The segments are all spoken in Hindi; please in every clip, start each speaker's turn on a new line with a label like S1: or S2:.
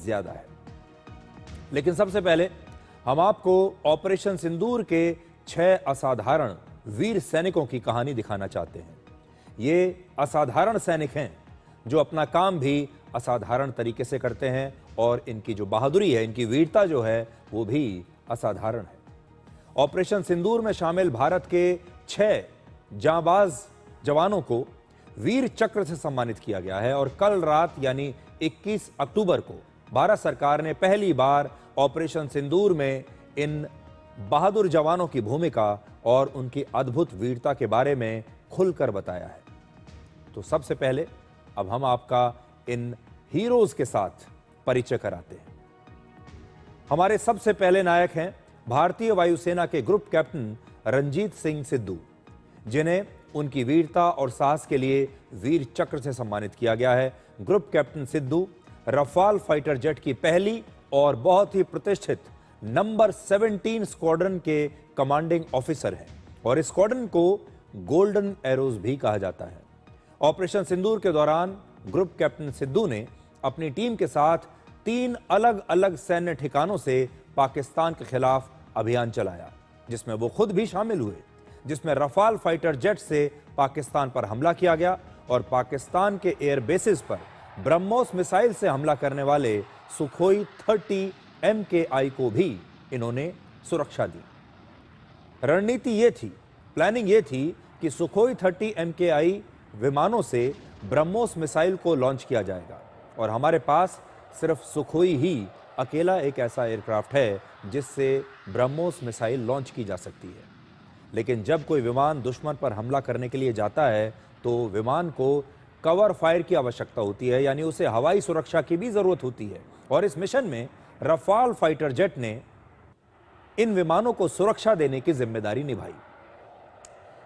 S1: ज्यादा है। लेकिन सबसे पहले हम आपको ऑपरेशन सिंदूर के 6 असाधारण वीर सैनिकों की कहानी दिखाना चाहते हैं। ये असाधारण सैनिक हैं जो अपना काम भी असाधारण तरीके से करते हैं और इनकी जो बहादुरी है, इनकी वीरता जो है वो भी असाधारण है। ऑपरेशन सिंदूर में शामिल भारत के 6 जांबाज जवानों को वीर चक्र से सम्मानित किया गया है और कल रात यानी 21 अक्टूबर को भारत सरकार ने पहली बार ऑपरेशन सिंदूर में इन बहादुर जवानों की भूमिका और उनकी अद्भुत वीरता के बारे में खुलकर बताया है। तो सबसे पहले अब हम आपका इन हीरोज के साथ परिचय कराते हैं। हमारे सबसे पहले नायक हैं भारतीय वायुसेना के ग्रुप कैप्टन रणजीत सिंह सिद्धू, जिन्हें उनकी वीरता और साहस के लिए वीर चक्र से सम्मानित किया गया है। Group captain Sidhu Rafale fighter jet की पहली और बहुत ही प्रतिष्ठित नंबर 17 स्क्वाड्रन के कमांडिंग ऑफिसर हैं और इस स्क्वाड्रन को गोल्डन एरोज भी कहा जाता है। ऑपरेशन सिंदूर के दौरान ग्रुप कैप्टन सिद्धू ने अपनी टीम के साथ 3 अलग अलग सैन्य ठिकानों से पाकिस्तान के खिलाफ अभियान चलाया, जिसमें वो खुद भी शामिल हुए, जिसमें रफाल फाइटर जेट से पाकिस्तान पर हमला किया गया और पाकिस्तान के एयर बेसिस पर ब्रह्मोस मिसाइल से हमला करने वाले सुखोई 30 MKI को भी इन्होंने सुरक्षा दी। रणनीति ये थी, प्लानिंग ये थी कि सुखोई 30 MKI विमानों से ब्रह्मोस मिसाइल को लॉन्च किया जाएगा और हमारे पास सिर्फ सुखोई ही अकेला एक ऐसा एयरक्राफ्ट है जिससे ब्रह्मोस मिसाइल लॉन्च की जा सकती है। लेकिन जब कोई विमान दुश्मन पर हमला करने के लिए जाता है तो विमान को कवर फायर की आवश्यकता होती है, यानी उसे हवाई सुरक्षा की भी जरूरत होती है और इस मिशन में रफाल फाइटर जेट ने इन विमानों को सुरक्षा देने की जिम्मेदारी निभाई।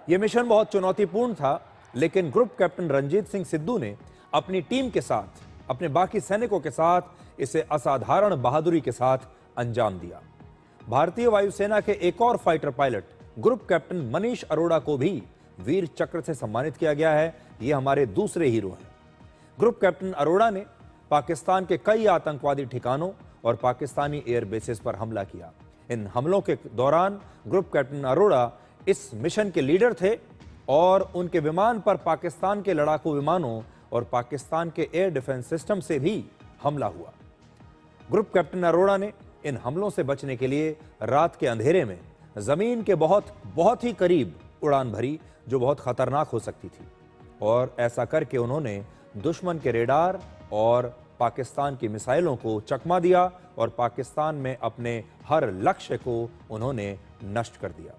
S1: यह मिशन बहुत चुनौतीपूर्ण था, लेकिन ग्रुप कैप्टन रणजीत सिंह सिद्धू ने अपनी टीम के साथ, अपने बाकी सैनिकों के साथ इसे असाधारण बहादुरी के साथ अंजाम दिया। भारतीय वायुसेना के एक और fighter pilot group captain Manish Arora को भी वीर चक्र से सम्मानित किया गया है। ये हमारे दूसरे हीरो हैं। ग्रुप कैप्टन अरोड़ा ने पाकिस्तान के कई आतंकवादी ठिकानों और पाकिस्तानी एयर बेसिस पर हमला किया। इन हमलों के दौरान ग्रुप कैप्टन अरोड़ा इस मिशन के लीडर थे और उनके विमान पर पाकिस्तान के लड़ाकू विमानों और पाकिस्तान के एयर डिफेंस सिस्टम से भी हमला हुआ। ग्रुप कैप्टन अरोड़ा ने इन हमलों से बचने के लिए रात के अंधेरे में जमीन के बहुत ही करीब उड़ान भरी, जो बहुत खतरनाक हो सकती थी, और ऐसा करके उन्होंने दुश्मन के रेडार और पाकिस्तान की मिसाइलों को चकमा दिया और पाकिस्तान में अपने हर लक्ष्य को उन्होंने नष्ट कर दिया।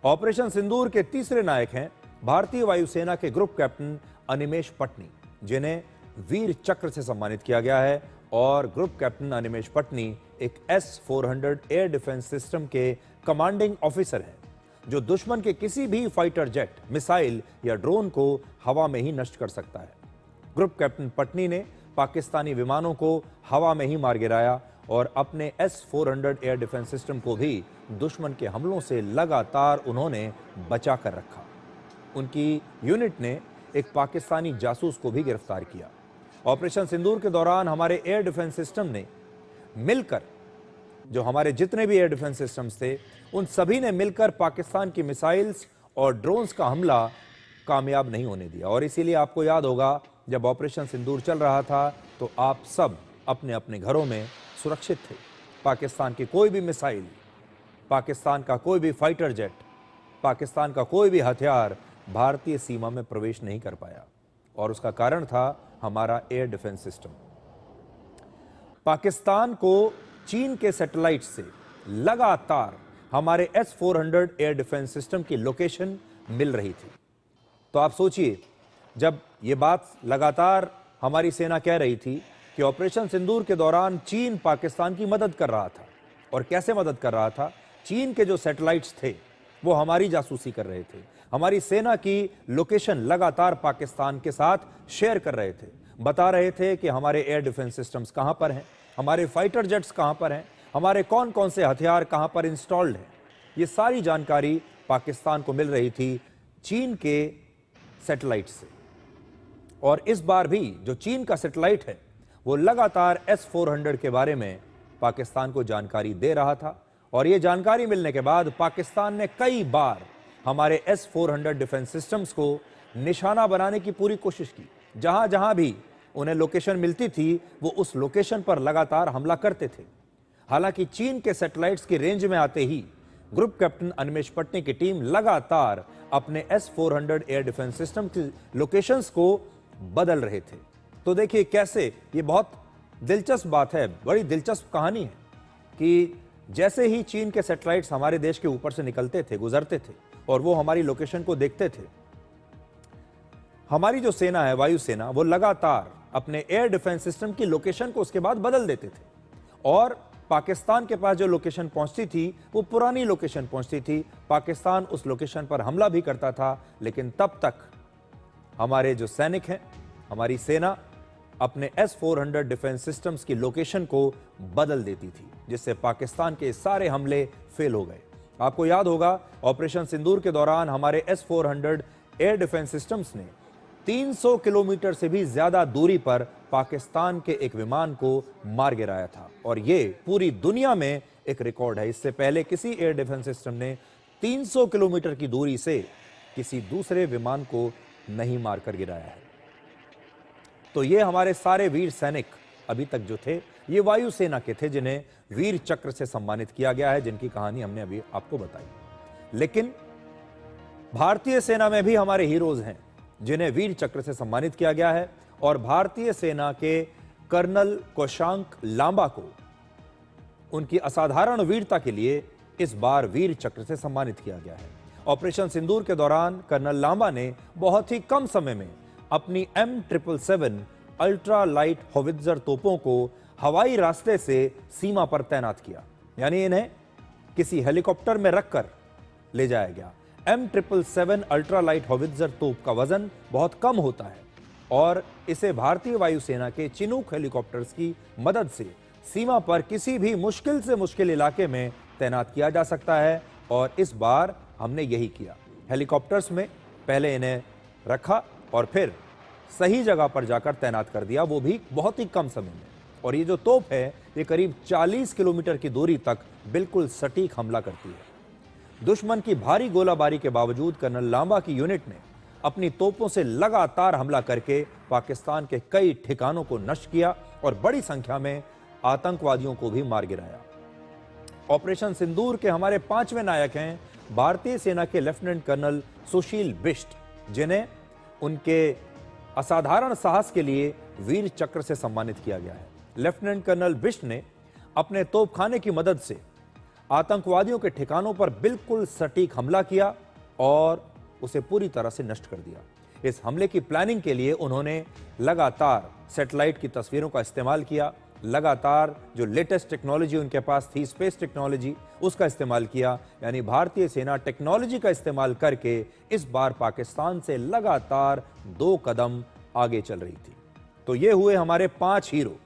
S1: ऑपरेशन सिंदूर के तीसरे नायक हैं भारतीय वायुसेना के ग्रुप कैप्टन अनिमेष पटनी, जिन्हें वीर चक्र से सम्मानित किया गया है और ग्रुप कैप्टन अनिमेष पटनी एक S-400 एयर डिफेंस सिस्टम के कमांडिंग ऑफिसर हैं, जो दुश्मन के किसी भी फाइटर जेट, मिसाइल या ड्रोन को हवा में ही नष्ट कर सकता है। ग्रुप कैप्टन पटनी ने पाकिस्तानी विमानों को हवा में ही मार गिराया और अपने S-400 एयर डिफेंस सिस्टम को भी दुश्मन के हमलों से लगातार उन्होंने बचा कर रखा। उनकी यूनिट ने एक पाकिस्तानी जासूस को भी गिरफ्तार किया। ऑपरेशन सिंदूर के दौरान हमारे एयर डिफेंस सिस्टम ने मिलकर, जो हमारे जितने भी एयर डिफेंस सिस्टम्स थे, उन सभी ने मिलकर पाकिस्तान की मिसाइल्स और ड्रोन्स का हमला कामयाब नहीं होने दिया। और इसीलिए आपको याद होगा, जब ऑपरेशन सिंदूर चल रहा था तो आप सब अपने अपने घरों में सुरक्षित थे। पाकिस्तान की कोई भी मिसाइल, पाकिस्तान का कोई भी फाइटर जेट, पाकिस्तान का कोई भी हथियार भारतीय सीमा में प्रवेश नहीं कर पाया और उसका कारण था हमारा एयर डिफेंस सिस्टम। पाकिस्तान को चीन के सैटेलाइट से लगातार हमारे S-400 एयर डिफेंस सिस्टम की लोकेशन मिल रही थी। तो आप सोचिए, जब ये बात लगातार हमारी सेना कह रही थी कि ऑपरेशन सिंदूर के दौरान चीन पाकिस्तान की मदद कर रहा था, और कैसे मदद कर रहा था, चीन के जो सैटेलाइट्स थे वो हमारी जासूसी कर रहे थे, हमारी सेना की लोकेशन लगातार पाकिस्तान के साथ शेयर कर रहे थे, बता रहे थे कि हमारे एयर डिफेंस सिस्टम्स कहां पर हैं, हमारे फाइटर जेट्स कहां पर हैं, हमारे कौन कौन से हथियार कहां पर इंस्टॉल्ड हैं। ये सारी जानकारी पाकिस्तान को मिल रही थी चीन के सैटेलाइट से। और इस बार भी जो चीन का सैटेलाइट है वो लगातार S-400 के बारे में पाकिस्तान को जानकारी दे रहा था और ये जानकारी मिलने के बाद पाकिस्तान ने कई बार हमारे S-400 डिफेंस सिस्टम्स को निशाना बनाने की पूरी कोशिश की। जहां जहां भी उन्हें लोकेशन मिलती थी वो उस लोकेशन पर लगातार हमला करते थे। हालांकि चीन के सैटेलाइट्स की रेंज में आते ही ग्रुप कैप्टन अनिमेश पटनी की टीम लगातार अपने S-400 एयर डिफेंस सिस्टम की लोकेशंस को बदल रहे थे। तो देखिए कैसे ये बहुत दिलचस्प बात है, बड़ी दिलचस्प कहानी है कि जैसे ही चीन के सैटेलाइट्स हमारे देश के ऊपर से निकलते थे, गुजरते थे और वो हमारी लोकेशन को देखते थे, हमारी जो सेना है, वायुसेना, वो लगातार अपने एयर डिफेंस सिस्टम की लोकेशन को उसके बाद बदल देते थे और पाकिस्तान के पास जो लोकेशन पहुंचती थी वो पुरानी लोकेशन पहुंचती थी। पाकिस्तान उस लोकेशन पर हमला भी करता था, लेकिन तब तक हमारे जो सैनिक हैं, हमारी सेना अपने S-400 डिफेंस सिस्टम्स की लोकेशन को बदल देती थी, जिससे पाकिस्तान के सारे हमले फेल हो गए। आपको याद होगा ऑपरेशन सिंदूर के दौरान हमारे S-400 एयर डिफेंस सिस्टम्स ने 300 किलोमीटर से भी ज्यादा दूरी पर पाकिस्तान के एक विमान को मार गिराया था और ये पूरी दुनिया में एक रिकॉर्ड है। इससे पहले किसी एयर डिफेंस सिस्टम ने 300 किलोमीटर की दूरी से किसी दूसरे विमान को नहीं मारकर गिराया है। तो ये हमारे सारे वीर सैनिक अभी तक जो थे ये वायुसेना के थे, जिन्हें वीर चक्र से सम्मानित किया गया है, जिनकी कहानी हमने अभी आपको बताई। लेकिन भारतीय सेना में भी हमारे हीरोज हैं जिन्हें वीर चक्र से सम्मानित किया गया है और भारतीय सेना के कर्नल कोशांक लांबा को उनकी असाधारण वीरता के लिए इस बार वीर चक्र से सम्मानित किया गया है। ऑपरेशन सिंदूर के दौरान कर्नल लांबा ने बहुत ही कम समय में अपनी M777 अल्ट्रा लाइट होवित्जर तोपों को हवाई रास्ते से सीमा पर तैनात किया, यानी इन्हें किसी हेलीकॉप्टर में रखकर ले जाया गया। M777 अल्ट्रा लाइट होवित्जर तोप का वजन बहुत कम होता है और इसे भारतीय वायुसेना के चिनूक हेलीकॉप्टर्स की मदद से सीमा पर किसी भी मुश्किल से मुश्किल इलाके में तैनात किया जा सकता है और इस बार हमने यही किया। हेलीकॉप्टर्स में पहले इन्हें रखा और फिर सही जगह पर जाकर तैनात कर दिया, वो भी बहुत ही कम समय में। और ये जो तोप है ये करीब 40 किलोमीटर की दूरी तक बिल्कुल सटीक हमला करती है। दुश्मन की भारी गोलाबारी के बावजूद कर्नल लांबा की यूनिट ने अपनी तोपों से लगातार हमला करके पाकिस्तान के कई ठिकानों को नष्ट किया और बड़ी संख्या में आतंकवादियों को भी मार गिराया। ऑपरेशन सिंदूर के हमारे 5वें नायक हैं भारतीय सेना के लेफ्टिनेंट कर्नल सुशील बिष्ट, जिन्हें उनके असाधारण साहस के लिए वीर चक्र से सम्मानित किया गया है। लेफ्टिनेंट कर्नल बिष्ट ने अपने तोपखाने की मदद से आतंकवादियों के ठिकानों पर बिल्कुल सटीक हमला किया और उसे पूरी तरह से नष्ट कर दिया। इस हमले की प्लानिंग के लिए उन्होंने लगातार सैटेलाइट की तस्वीरों का इस्तेमाल किया, लगातार जो लेटेस्ट टेक्नोलॉजी उनके पास थी, स्पेस टेक्नोलॉजी, उसका इस्तेमाल किया। यानी भारतीय सेना टेक्नोलॉजी का इस्तेमाल करके इस बार पाकिस्तान से लगातार 2 कदम आगे चल रही थी। तो ये हुए हमारे 5 हीरो।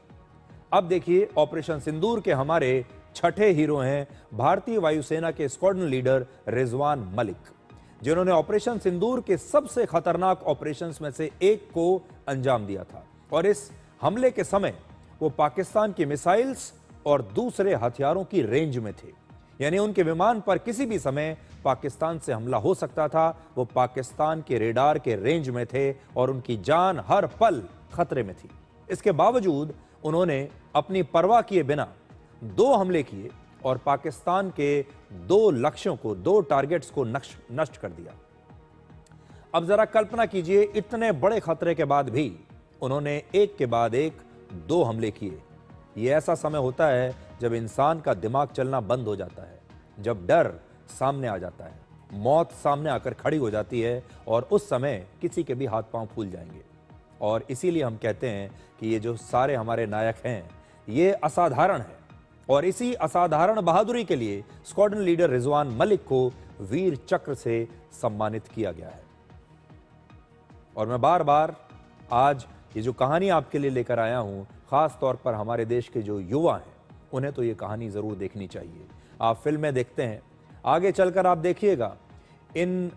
S1: अब देखिए ऑपरेशन सिंदूर के हमारे 6ठे हीरो हैं भारतीय वायुसेना के स्क्वाड्रन लीडर रिजवान मलिक, जिन्होंने ऑपरेशन सिंदूर के सबसे खतरनाक ऑपरेशंस में से एक को अंजाम दिया था और इस हमले के समय वो पाकिस्तान की मिसाइल्स और दूसरे हथियारों की रेंज में थे। यानी उनके विमान पर किसी भी समय पाकिस्तान से हमला हो सकता था। वो पाकिस्तान के रेडार के रेंज में थे और उनकी जान हर पल खतरे में थी। इसके बावजूद उन्होंने अपनी परवाह किए बिना 2 हमले किए और पाकिस्तान के 2 लक्ष्यों को, 2 टारगेट्स को नष्ट कर दिया। अब जरा कल्पना कीजिए, इतने बड़े खतरे के बाद भी उन्होंने एक के बाद एक 2 हमले किए। यह ऐसा समय होता है जब इंसान का दिमाग चलना बंद हो जाता है, जब डर सामने आ जाता है, मौत सामने आकर खड़ी हो जाती है और उस समय किसी के भी हाथ पांव फूल जाएंगे। और इसीलिए हम कहते हैं कि ये जो सारे हमारे नायक हैं ये असाधारण है और इसी असाधारण बहादुरी के लिए स्क्वाड्रन लीडर रिजवान मलिक को वीर चक्र से सम्मानित किया गया है। और मैं बार बार आज ये जो कहानी आपके लिए लेकर आया हूं, खास तौर पर हमारे देश के जो युवा हैं उन्हें तो ये कहानी जरूर देखनी चाहिए। आप फिल्में देखते हैं, आगे चलकर आप देखिएगा इन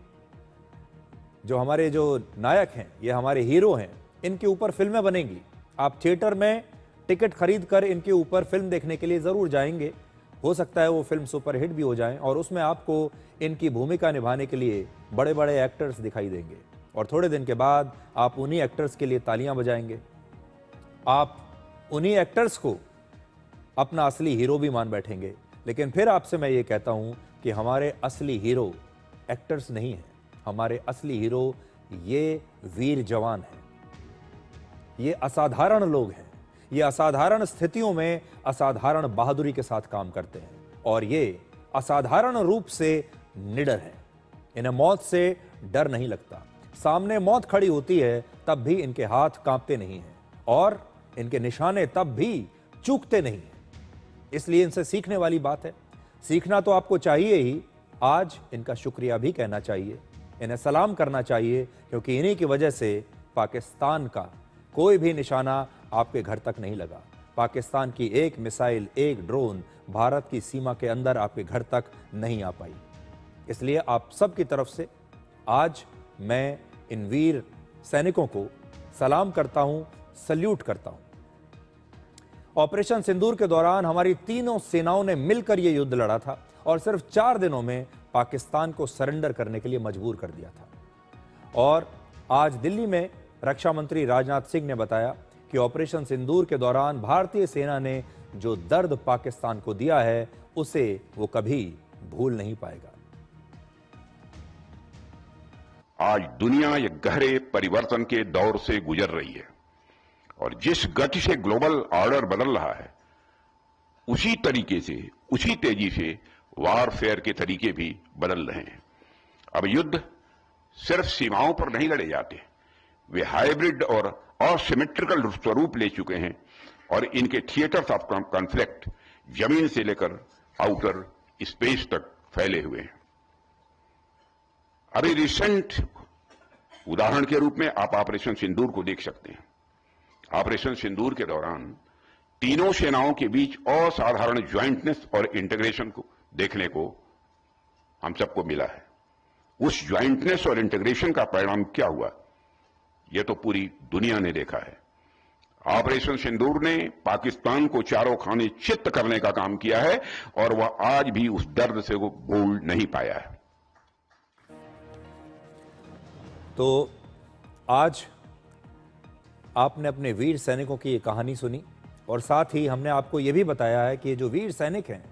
S1: जो हमारे जो नायक हैं, ये हमारे हीरो हैं, इनके ऊपर फिल्में बनेंगी। आप थिएटर में टिकट खरीद कर इनके ऊपर फिल्म देखने के लिए जरूर जाएंगे। हो सकता है वो फिल्म सुपरहिट भी हो जाए और उसमें आपको इनकी भूमिका निभाने के लिए बड़े बड़े एक्टर्स दिखाई देंगे और थोड़े दिन के बाद आप उन्हीं एक्टर्स के लिए तालियां बजाएंगे। आप उन्हीं एक्टर्स को अपना असली हीरो भी मान बैठेंगे। लेकिन फिर आपसे मैं ये कहता हूं कि हमारे असली हीरो एक्टर्स नहीं हैं, हमारे असली हीरो ये वीर जवान हैं, ये असाधारण लोग हैं, ये असाधारण स्थितियों में असाधारण बहादुरी के साथ काम करते हैं और ये असाधारण रूप से निडर हैं। इन्हें मौत से डर नहीं लगता। सामने मौत खड़ी होती है तब भी इनके हाथ कांपते नहीं हैं और इनके निशाने तब भी चूकते नहीं हैं। इसलिए इनसे सीखने वाली बात है। सीखना तो आपको चाहिए ही, आज इनका शुक्रिया भी कहना चाहिए, इन्हें सलाम करना चाहिए, क्योंकि इन्हीं की वजह से पाकिस्तान का कोई भी निशाना आपके घर तक नहीं लगा। पाकिस्तान की एक मिसाइल, एक ड्रोन भारत की सीमा के अंदर आपके घर तक नहीं आ पाई। इसलिए आप सब की तरफ से आज मैं इन वीर सैनिकों को सलाम करता हूं, सल्यूट करता हूं। ऑपरेशन सिंदूर के दौरान हमारी तीनों सेनाओं ने मिलकर यह युद्ध लड़ा था और सिर्फ 4 दिनों में पाकिस्तान को सरेंडर करने के लिए मजबूर कर दिया था। और आज दिल्ली में रक्षा मंत्री राजनाथ सिंह ने बताया कि ऑपरेशन सिंदूर के दौरान भारतीय सेना ने जो दर्द पाकिस्तान को दिया है उसे वो कभी भूल नहीं पाएगा।
S2: आज दुनिया एक गहरे परिवर्तन के दौर से गुजर रही है और जिस गति से ग्लोबल ऑर्डर बदल रहा है उसी तरीके से, उसी तेजी से वारफेयर के तरीके भी बदल रहे हैं। अब युद्ध सिर्फ सीमाओं पर नहीं लड़े जाते, वे हाइब्रिड और असिमेट्रिकल स्वरूप ले चुके हैं और इनके थिएटर्स ऑफ कॉन्फ्लिक्ट जमीन से लेकर आउटर स्पेस तक फैले हुए हैं। अभी रिसेंट उदाहरण के रूप में आप ऑपरेशन सिंदूर को देख सकते हैं। ऑपरेशन सिंदूर के दौरान तीनों सेनाओं के बीच असाधारण ज्वाइंटनेस और इंटीग्रेशन को देखने को हम सबको मिला है। उस ज्वाइंटनेस और इंटीग्रेशन का परिणाम क्या हुआ, यह तो पूरी दुनिया ने देखा है। ऑपरेशन सिंदूर ने पाकिस्तान को चारों खाने चित्त करने का काम किया है और वह आज भी उस दर्द से वो भूल नहीं पाया है।
S1: तो आज आपने अपने वीर सैनिकों की ये कहानी सुनी और साथ ही हमने आपको ये भी बताया है कि ये जो वीर सैनिक हैं,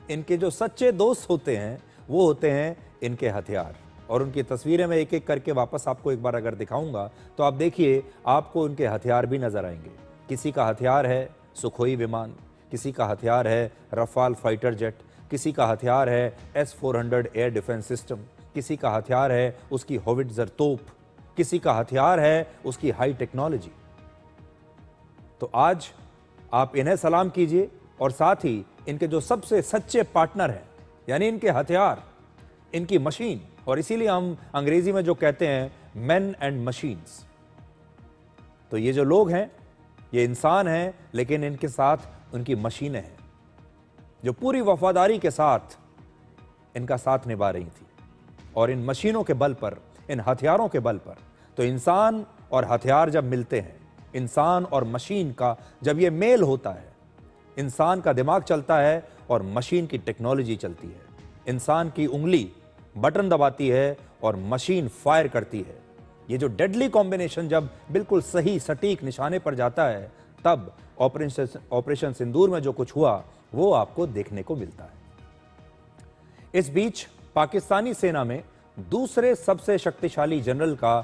S1: इनके जो सच्चे दोस्त होते हैं वो होते हैं इनके हथियार। और उनकी तस्वीरें मैं एक एक करके वापस आपको एक बार अगर दिखाऊंगा तो आप देखिए, आपको उनके हथियार भी नजर आएंगे। किसी का हथियार है सुखोई विमान, किसी का हथियार है रफाल फाइटर जेट, किसी का हथियार है S-400 एयर डिफेंस सिस्टम, किसी का हथियार है उसकी होविट्जर तोप, किसी का हथियार है उसकी हाई टेक्नोलॉजी। तो आज आप इन्हें सलाम कीजिए और साथ ही इनके जो सबसे सच्चे पार्टनर हैं, यानी इनके हथियार, इनकी मशीन, और इसीलिए हम अंग्रेजी में जो कहते हैं मैन एंड मशीन्स। तो ये जो लोग हैं ये इंसान हैं, लेकिन इनके साथ उनकी मशीनें हैं जो पूरी वफादारी के साथ इनका साथ निभा रही थी। और इन मशीनों के बल पर, इन हथियारों के बल पर, तो इंसान और हथियार जब मिलते हैं, इंसान और मशीन का जब ये मेल होता है, इंसान का दिमाग चलता है और मशीन की टेक्नोलॉजी चलती है। इंसान की उंगली बटन दबाती है और मशीन फायर करती है। ये जो डेडली कॉम्बिनेशन जब बिल्कुल सही सटीक निशाने पर जाता है, तब ऑपरेशन सिंदूर में जो कुछ हुआ वो आपको देखने को मिलता है। इस बीच पाकिस्तानी सेना में दूसरे सबसे शक्तिशाली जनरल का